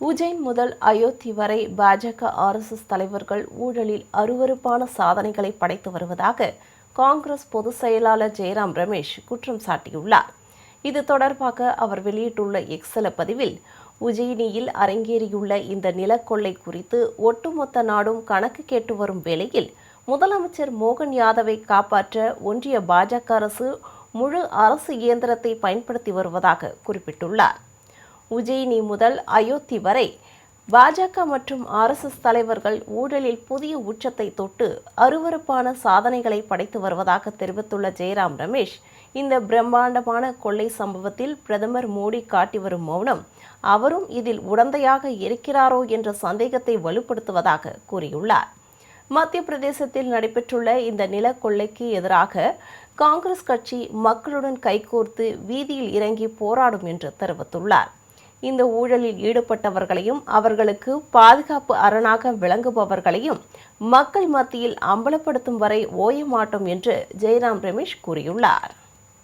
உஜ்ஜைன் முதல் அயோத்தி வரை பாஜக RSS தலைவர்கள் ஊழலில் அருவருப்பான சாதனைகளை படைத்து வருவதாக காங்கிரஸ் பொதுச் செயலாளர் ஜெயராம் ரமேஷ் குற்றம் சாட்டியுள்ளார். இது தொடர்பாக அவர் வெளியிட்டுள்ள எக்ஸல பதிவில், உஜ்ஜயினியில் அரங்கேறியுள்ள இந்த நிலக்கொள்ளை குறித்து ஒட்டுமொத்த நாடும் கணக்கு கேட்டு வரும் வேளையில் முதலமைச்சர் மோகன் யாதவை காப்பாற்ற ஒன்றிய பாஜக அரசு முழு அரசு இயந்திரத்தை பயன்படுத்தி வருவதாக குறிப்பிட்டுள்ளார். உஜ்ஜயினி முதல் அயோத்தி வரை பாஜக மற்றும் RSS தலைவர்கள் ஊழலில் புதிய உச்சத்தை தொட்டு அருவருப்பான சாதனைகளை படைத்து வருவதாக தெரிவித்துள்ள ஜெயராம் ரமேஷ், இந்த பிரம்மாண்டமான கொள்ளை சம்பவத்தில் பிரதமர் மோடி காட்டி வரும் மௌனம் அவரும் இதில் உடந்தையாக இருக்கிறாரோ என்ற சந்தேகத்தை வலுப்படுத்துவதாக கூறியுள்ளார். மத்திய பிரதேசத்தில் நடைபெற்றுள்ள இந்த நில கொள்ளைக்கு எதிராக காங்கிரஸ் கட்சி மக்களுடன் கைகோர்த்து வீதியில் இறங்கி போராடும் என்று தெரிவித்துள்ளார். இந்த ஊழலில் ஈடுபட்டவர்களையும் அவர்களுக்கு பாதுகாப்பு அரணாக விளங்குபவர்களையும் மக்கள் மத்தியில் அம்பலப்படுத்தும் வரை ஓய மாட்டோம் என்று ஜெயராம் ரமேஷ் கூறியுள்ளார்.